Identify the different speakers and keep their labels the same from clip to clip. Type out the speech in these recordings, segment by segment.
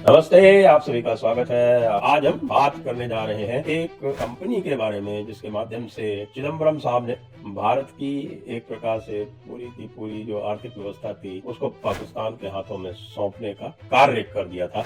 Speaker 1: नमस्ते, आप सभी का स्वागत है। आज हम बात करने जा रहे हैं एक कंपनी के बारे में जिसके माध्यम से चिदम्बरम साहब ने भारत की एक प्रकार से पूरी की पूरी जो आर्थिक व्यवस्था थी उसको पाकिस्तान के हाथों में सौंपने का कार्य कर दिया था।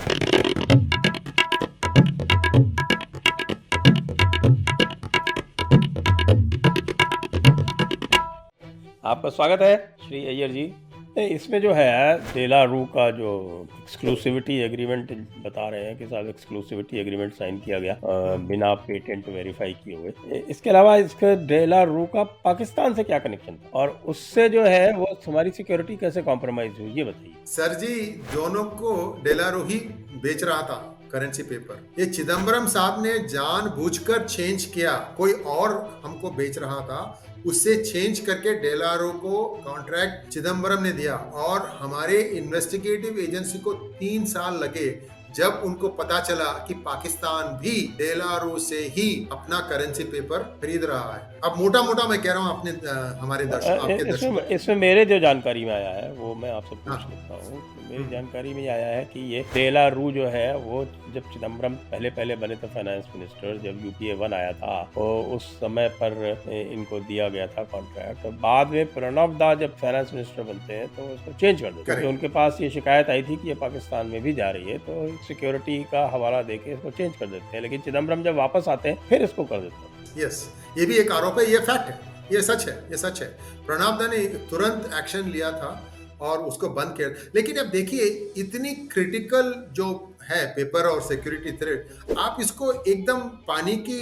Speaker 1: आपका स्वागत है श्री अय्यर जी। इसमें जो है डेलारू का जो एक्सक्लूसिविटी एग्रीमेंट बता रहे हैं कि साहब एक्सक्लूसिविटी एग्रीमेंट साइन किया गया बिना पेटेंट वेरीफाई किए हुए। इसके अलावा इसका डेलारू का पाकिस्तान से क्या कनेक्शन था और उससे जो है वो हमारी सिक्योरिटी कैसे कॉम्प्रोमाइज हुई, ये बताइए।
Speaker 2: सर जी, दोनों को डेलारू ही बेच रहा था करेंसी पेपर। ये चिदम्बरम साहब ने जानबूझकर चेंज किया, कोई और हमको बेच रहा था, उससे चेंज करके डेलारू को कॉन्ट्रैक्ट चिदम्बरम ने दिया। और हमारे इन्वेस्टिगेटिव एजेंसी को 3 साल लगे जब उनको पता चला कि पाकिस्तान भी डेलारू से ही अपना करेंसी पेपर खरीद रहा है। अब मोटा मोटा मैं कह रहा हूँ अपने हमारे आपके दर्शकों
Speaker 1: इसमें मेरे जो जानकारी में आया है वो मैं आपसे पूछ
Speaker 2: हाँ।
Speaker 1: लेता हूँ। मेरी जानकारी में आया है कि ये डेलारू जो है वो जब चिदम्बरम पहले बने थे फाइनेंस मिनिस्टर, जब यूपीए 1 आया था तो उस समय पर इनको दिया गया था कॉन्ट्रैक्ट। तो बाद में प्रणब दा जब फाइनेंस मिनिस्टर बनते हैं तो उसको चेंज कर देते हैं। उनके पास ये शिकायत आई थी कि ये पाकिस्तान में भी जा रही है, तो सिक्योरिटी का हवाला देके इसको चेंज कर देते हैं। लेकिन चिदम्बरम जब वापस आते हैं फिर इसको कर देते हैं।
Speaker 2: यस, ये भी एक आरोप है, ये फैक्ट है, ये सच है, ये सच है। प्रणब दा ने तुरंत एक्शन लिया था और उसको बंद किया। लेकिन अब देखिए, इतनी क्रिटिकल जो है पेपर और सिक्योरिटी थ्रेट, आप इसको एकदम पानी की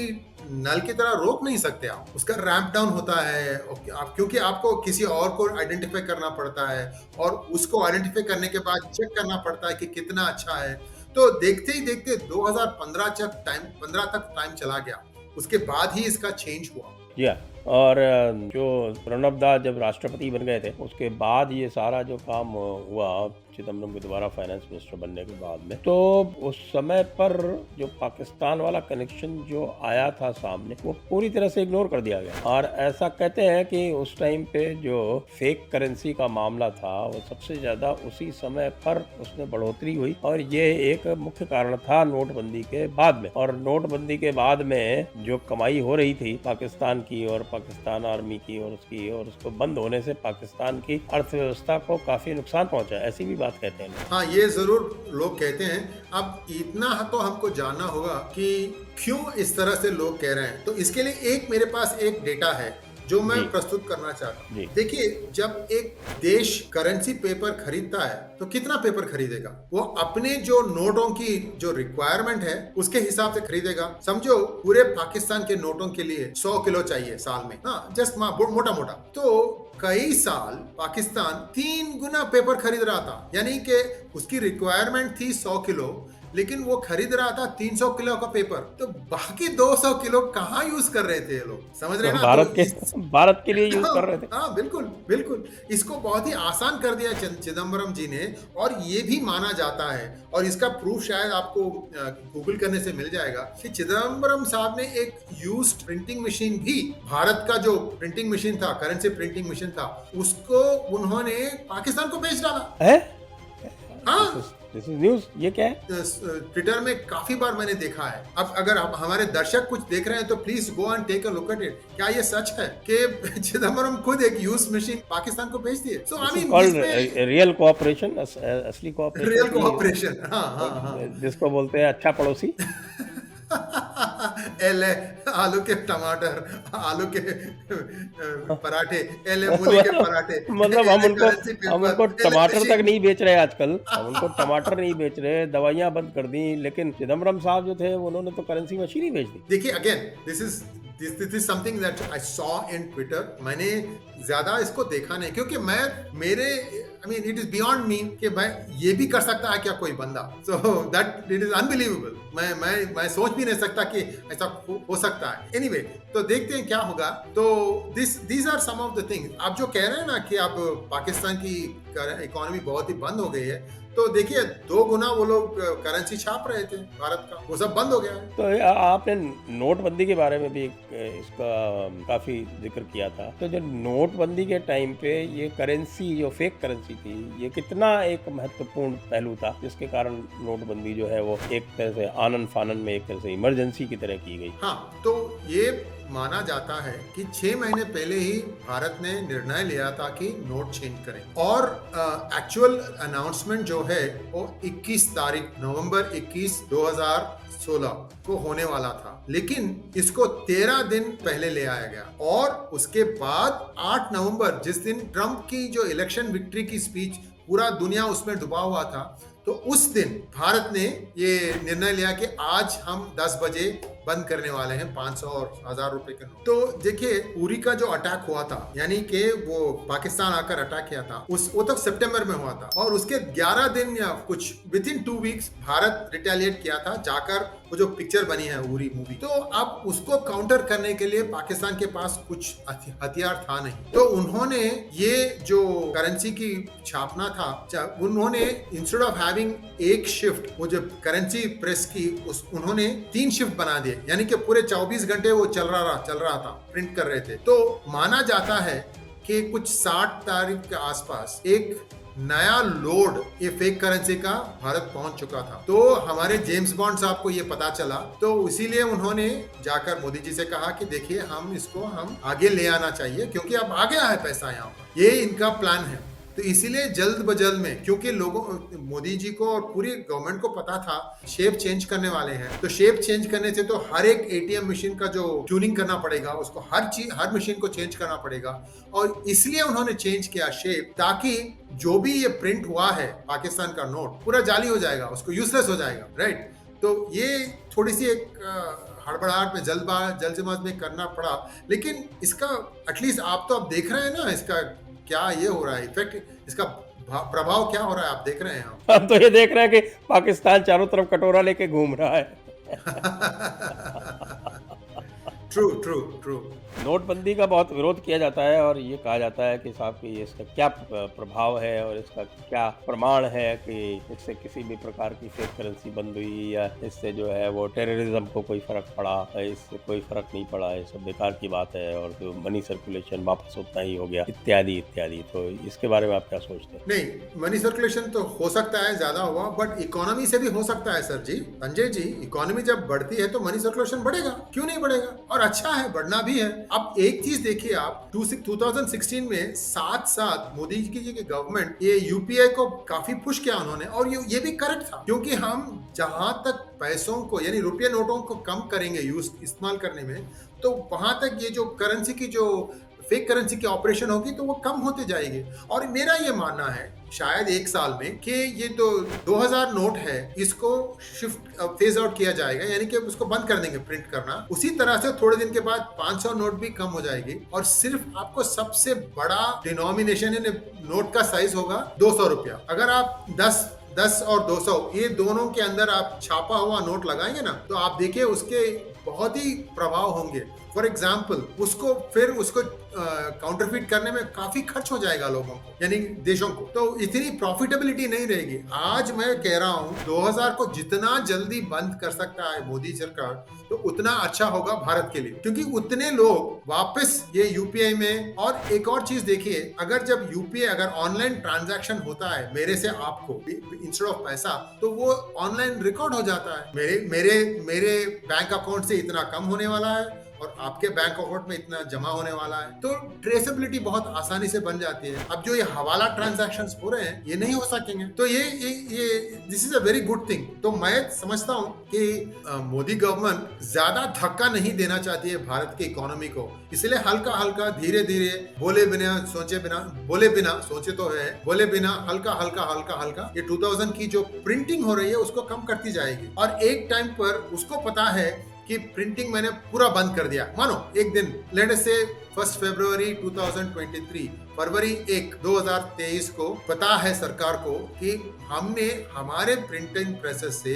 Speaker 2: नल की तरह रोक नहीं सकते। आप उसका रैंप डाउन होता है आप, क्योंकि आपको किसी और को आइडेंटिफाई करना पड़ता है और उसको आइडेंटिफाई करने के बाद चेक करना पड़ता है कि कितना अच्छा है। तो देखते ही देखते 2015 तक टाइम चला गया, उसके बाद ही इसका चेंज हुआ।
Speaker 1: या और जो प्रणब दा जब राष्ट्रपति बन गए थे उसके बाद ये सारा जो काम हुआ चिदम्बरम के दोबारा फाइनेंस मिनिस्टर बनने के बाद में, तो उस समय पर जो पाकिस्तान वाला कनेक्शन जो आया था सामने वो पूरी तरह से इग्नोर कर दिया गया। और ऐसा कहते हैं कि उस टाइम पे जो फेक करेंसी का मामला था वो सबसे ज़्यादा उसी समय पर उसमें बढ़ोतरी हुई और ये एक मुख्य कारण था नोटबंदी के बाद में। और नोटबंदी के बाद में जो कमाई हो रही थी पाकिस्तान की और पाकिस्तान आर्मी की और उसको बंद होने से पाकिस्तान की अर्थव्यवस्था को काफ़ी नुकसान पहुंचा, ऐसी भी कहते हैं।
Speaker 2: हाँ, ये जरूर लोग कहते हैं। अब इतना तो हमको जानना होगा कि क्यों इस तरह से लोग कह रहे हैं। तो इसके लिए मेरे पास एक डेटा है जो मैं प्रस्तुत करना चाहता हूँ। देखिए, जब एक देश करेंसी पेपर खरीदता है तो कितना पेपर खरीदेगा? वो अपने जो नोटों की जो रिक्वायरमेंट है उसके हिसाब से खरीदेगा। समझो पूरे पाकिस्तान के नोटों के लिए 100 किलो चाहिए साल में, हाँ, जस्ट मोटा मोटा। तो कई साल पाकिस्तान 3 गुना पेपर खरीद रहा था, यानी कि उसकी रिक्वायरमेंट थी 100 किलो, लेकिन वो खरीद रहा था 300 किलो का पेपर। तो बाकी 200 किलो कहाँ यूज कर रहे थे ये लोग, समझ रहे हैं ना?
Speaker 1: भारत के लिए यूज कर रहे थे।
Speaker 2: हाँ, बिल्कुल बिल्कुल। इसको बहुत ही आसान कर दिया चिदम्बरम जी ने, और ये भी माना जाता है, और इसका प्रूफ शायद आपको गूगल करने से मिल जाएगा कि चिदम्बरम साहब ने एक यूज्ड प्रिंटिंग मशीन भी, भारत का जो प्रिंटिंग मशीन था, करेंसी प्रिंटिंग मशीन था, उसको उन्होंने पाकिस्तान को बेच डाला
Speaker 1: है।
Speaker 2: हाँ,
Speaker 1: दिस इज न्यूज़। ये क्या है?
Speaker 2: ट्विटर में काफी बार मैंने देखा है। अब अगर हमारे दर्शक कुछ देख रहे हैं तो please go and take a look at it. क्या ये सच है कि चिदम्बरम खुद एक यूज मशीन पाकिस्तान को बेच दिए? सो आई मीन
Speaker 1: रियल कोऑपरेशन, असली कोऑपरेशन,
Speaker 2: रियल कोऑपरेशन। हाँ हाँ हाँ,
Speaker 1: जिसको बोलते हैं अच्छा पड़ोसी।
Speaker 2: एले आलू के टमाटर, आलू के पराठे, एले मूली के पराठे।
Speaker 1: मतलब हम उनको टमाटर तक नहीं बेच रहे आजकल, हम उनको टमाटर नहीं बेच रहे, दवाइयां बंद कर दी। लेकिन चिदम्बरम साहब जो थे उन्होंने तो करेंसी मशीन ही बेच दी।
Speaker 2: देखिए, again this is something that I saw in Twitter. मैंने ज्यादा इसको देखा नहीं, क्योंकि I mean it is beyond me कि मैं ये भी कर सकता है क्या कोई बंदा? So that it is unbelievable. मैं सोच भी नहीं सकता कि ऐसा हो सकता है। एनीवे, तो देखते हैं क्या होगा। तो these are some of the things. आप जो कह रहे हैं ना कि अब पाकिस्तान की इकोनॉमी बहुत ही बंद हो गई है, तो देखिए 2 गुना वो लोग करेंसी छाप रहे थे भारत का, वो सब बंद हो गया है।
Speaker 1: तो आपने नोटबंदी के बारे में भी इसका काफी जिक्र किया था। तो जो नोटबंदी के टाइम पे ये करेंसी, जो फेक करेंसी थी, ये कितना एक महत्वपूर्ण पहलू था जिसके कारण नोटबंदी जो है वो एक तरह से आनन फानन में, एक तरह से इमरजेंसी की तरह की गई।
Speaker 2: हाँ, तो ये माना जाता है कि 6 महीने पहले ही भारत ने निर्णय लिया था कि नोट चेंज करें, और एक्चुअल अनाउंसमेंट जो है वो 21 तारीख नवंबर 21 2016 को होने वाला था, लेकिन इसको 13 दिन पहले ले आया गया। और उसके बाद 8 नवंबर, जिस दिन ट्रंप की जो इलेक्शन विक्ट्री की स्पीच पूरा दुनिया उसमें डूबा हुआ था, तो उस दिन भारत ने ये निर्णय लिया कि आज हम 10 बजे बंद करने वाले हैं 500 और 1000 रुपए के नोट। तो देखिए उरी का जो अटैक हुआ था, यानी कि वो पाकिस्तान आकर अटैक किया था, वो तो सितंबर में हुआ था, और उसके 11 दिन या कुछ with in 2 weeks Bharat retaliate किया था, जाकर वो जो पिक्चर बनी है उरी मूवी। तो अब उसको काउंटर करने के लिए पाकिस्तान के पास कुछ हथियार था नहीं, तो उन्होंने ये जो करेंसी की छापना था, उन्होंने इंस्टेड ऑफ हैविंग एक शिफ्ट, वो जो करेंसी प्रेस की उन्होंने 3 शिफ्ट बना दिए, यानी कि पूरे 24 घंटे वो चल रहा था, प्रिंट कर रहे थे। तो माना जाता है कि कुछ 60 तारीख के आसपास एक नया लोड ये फेक करेंसी का भारत पहुंच चुका था। तो हमारे जेम्स बॉन्ड साहब को ये पता चला, तो इसीलिए उन्होंने जाकर मोदी जी से कहा कि देखिए हम इसको आगे ले आना चाहिए, क्योंकि अब आ गया है पैसा यहाँ पर, ये इनका प्लान है। तो इसीलिए जल्द बजल्द में, क्योंकि मोदी जी को और पूरी गवर्नमेंट को पता था शेप चेंज करने वाले हैं, तो शेप चेंज करने से तो हर एक एटीएम मशीन का जो ट्यूनिंग करना पड़ेगा, उसको हर मशीन को चेंज करना पड़ेगा, और इसलिए उन्होंने चेंज किया शेप, ताकि जो भी ये प्रिंट हुआ है पाकिस्तान का नोट पूरा जाली हो जाएगा, उसको यूजलेस हो जाएगा, राइट। तो ये थोड़ी सी एक हड़बड़ाहट में जल्दबाज में करना पड़ा, लेकिन इसका एटलीस्ट आप तो अब देख रहे हैं ना, इसका क्या ये हो रहा है इफेक्ट, इसका प्रभाव क्या हो रहा है, आप देख रहे हैं।
Speaker 1: हम तो ये देख रहे हैं कि पाकिस्तान चारों तरफ कटोरा लेके घूम रहा है। ट्रू। नोटबंदी का बहुत विरोध किया जाता है, और ये कहा जाता है कि साहब कि इसका क्या प्रभाव है और इसका क्या प्रमाण है कि इससे किसी भी प्रकार की फेक करेंसी बंद हुई, या इससे जो है वो टेररिज्म को कोई फर्क पड़ा, इससे कोई फर्क नहीं पड़ा, ये सब बेकार की बात है, और जो मनी सर्कुलेशन वापस उतना ही हो गया, इत्यादि। तो इसके बारे में आप क्या सोचते हैं?
Speaker 2: नहीं, मनी सर्कुलेशन तो हो सकता है ज्यादा हुआ, बट इकोनॉमी से भी हो सकता है सर जी, संजय जी। इकोनॉमी जब बढ़ती है तो मनी सर्कुलेशन बढ़ेगा, क्यों नहीं बढ़ेगा, और अच्छा है, बढ़ना भी है। अब एक चीज देखिए आप, 2016 में साथ मोदी जी की गवर्नमेंट ये यूपीआई को काफी पुश किया उन्होंने, और ये भी करेक्ट था, क्योंकि हम जहां तक पैसों को, यानी रुपये नोटों को कम करेंगे इस्तेमाल करने में, तो वहां तक ये जो करेंसी की जो फेक करेंसी की ऑपरेशन होगी तो वो कम होते जाएगी। और मेरा ये मानना है शायद 1 साल में कि ये तो 2000 नोट है, इसको शिफ्ट फेज आउट किया जाएगा, यानी कि उसको बंद कर देंगे प्रिंट करना। उसी तरह से थोड़े दिन के बाद 500 नोट भी कम हो जाएगी, और सिर्फ आपको सबसे बड़ा डिनोमिनेशन नोट का साइज होगा 200 रुपया। अगर आप 10 और 200 ये दोनों के अंदर आप छापा हुआ नोट लगाएंगे ना, तो आप देखिए उसके बहुत ही प्रभाव होंगे। फॉर एग्जाम्पल उसको काउंटरफीट करने में काफी खर्च हो जाएगा लोगों को, यानी देशों को, तो इतनी प्रॉफिटेबिलिटी नहीं रहेगी। आज मैं कह रहा हूं 2000 को जितना जल्दी बंद कर सकता है मोदी सरकार, तो उतना अच्छा होगा भारत के लिए, क्योंकि उतने लोग वापस ये यूपीआई में। और एक और चीज देखिए, अगर जब यूपीआई अगर ऑनलाइन ट्रांजैक्शन होता है मेरे से आपको इंस्टेड ऑफ पैसा, तो वो ऑनलाइन रिकॉर्ड हो जाता है, मेरे बैंक अकाउंट से इतना कम होने वाला है और आपके बैंक अकाउंट में इतना जमा होने वाला है, तो ट्रेसेबिलिटी बहुत आसानी से बन जाती है। अब जो ये हवाला ट्रांजैक्शंस हो रहे हैं ये नहीं हो सकेंगे, तो ये this is a very good thing. तो मैं समझता हूँ कि मोदी गवर्नमेंट ज्यादा धक्का नहीं देना चाहती है भारत की इकोनॉमी को, इसलिए हल्का धीरे धीरे बोले बिना हल्का ये 2000 की जो प्रिंटिंग हो रही है उसको कम करती जाएगी। और एक टाइम पर उसको पता है कि प्रिंटिंग मैंने पूरा बंद कर दिया, मानो एक दिन, लेट अस से 1 फरवरी 2023, फरवरी 1, 2023 को पता है सरकार को कि हमने हमारे प्रिंटिंग प्रेसेस से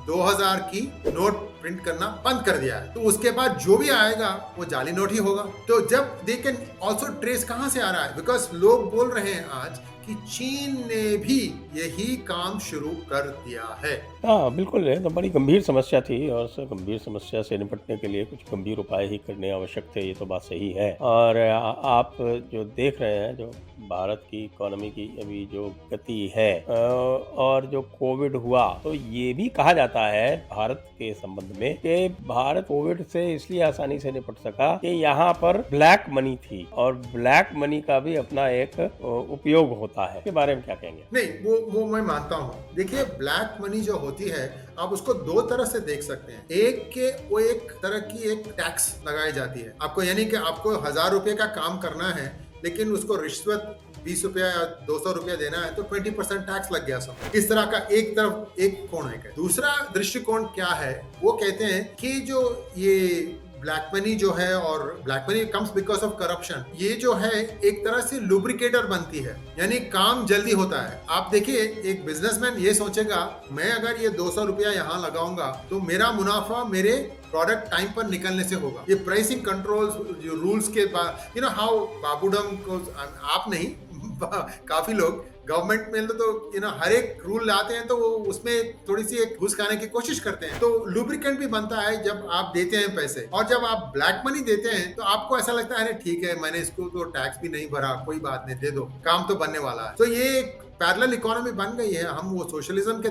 Speaker 2: 2000 की नोट प्रिंट करना बंद कर दिया है, तो उसके बाद जो भी आएगा वो जाली नोट ही होगा। तो जब दे कैन ऑल्सो ट्रेस कहां से आ रहा है, बिकॉज लोग बोल रहे हैं आज कि चीन ने भी यही काम शुरू कर दिया है।
Speaker 1: हाँ, बिल्कुल है, तो बड़ी गंभीर समस्या थी और उस गंभीर समस्या से निपटने के लिए कुछ गंभीर उपाय ही करने आवश्यक थे, ये तो बात सही है। और आप जो देख रहे हैं, जो भारत की इकोनॉमी की अभी जो गति है और जो कोविड हुआ, तो ये भी कहा जाता है भारत के संबंध में कि भारत कोविड से इसलिए आसानी से निपट सका कि यहाँ पर ब्लैक मनी थी और ब्लैक मनी का भी अपना एक उपयोग होता है। इसके बारे में क्या कहेंगे?
Speaker 2: नहीं, वो मैं मानता हूँ। देखिए, ब्लैक मनी जो होती है, आप उसको दो तरह से देख सकते हैं। एक के वो एक तरह की एक टैक्स लगाई जाती है आपको, यानी कि आपको 1000 रुपए का काम करना है, लेकिन उसको रिश्वत 20 रुपया या 200 रुपया देना है, तो 20% टैक्स लग गया सब। इस तरह का एक तरफ एक कोण है। दूसरा दृष्टिकोण क्या है, वो कहते हैं कि जो ये ब्लैक मनी जो है, और black money comes because of corruption, ये जो है एक तरह से लुब्रिकेटर बनती है, यानी काम जल्दी होता है। आप देखिए, एक बिजनेसमैन ये सोचेगा, मैं अगर ये 200 रुपया यहाँ लगाऊंगा तो मेरा मुनाफा मेरे प्रोडक्ट टाइम पर निकलने से होगा। ये प्राइसिंग कंट्रोल्स, जो रूल्स के बाद, यू नो हाउ बाबूडम को, आप नहीं काफी लोग गवर्नमेंट में तो हर एक रूल लाते हैं, तो वो उसमें थोड़ी सी एक घुस खाने की कोशिश करते हैं। तो लुब्रिकेंट भी बनता है जब आप देते हैं पैसे, और जब आप ब्लैक मनी देते हैं तो आपको ऐसा लगता है, अरे ठीक है, मैंने इसको तो टैक्स भी नहीं भरा, कोई बात नहीं, दे दो, काम तो बनने वाला है। तो ये एक पैरेलल इकोनॉमी बन गई है। हम वो सोशलिज्म के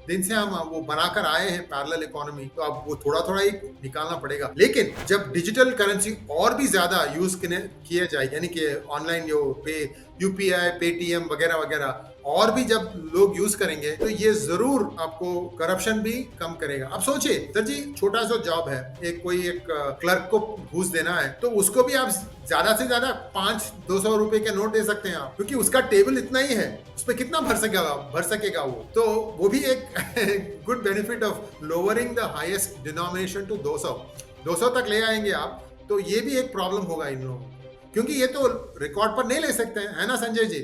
Speaker 2: दिन से हम वो बनाकर आए हैं पैरेलल इकोनॉमी, तो अब वो थोड़ा थोड़ा ही निकालना पड़ेगा। लेकिन जब डिजिटल करेंसी और भी ज्यादा यूज किया जाए, यानी कि ऑनलाइन जो पे, यूपीआई, पेटीएम वगैरह वगैरह और भी जब लोग यूज करेंगे, तो ये जरूर आपको करप्शन भी कम करेगा। अब सोचिए सर जी, छोटा सा जॉब है, एक क्लर्क को घूस देना है, तो उसको भी आप ज्यादा से ज्यादा 500-200 रुपए के नोट दे सकते हैं आप, क्योंकि उसका टेबल इतना ही है, उसमें कितना भर सकेगा वो। तो वो भी एक good benefit of lowering the highest denomination to 200 तक ले आएंगे आप, तो ये भी एक प्रॉब्लम होगा इन लोगों को, क्योंकि ये तो रिकॉर्ड पर नहीं ले सकते हैं, है ना संजय जी?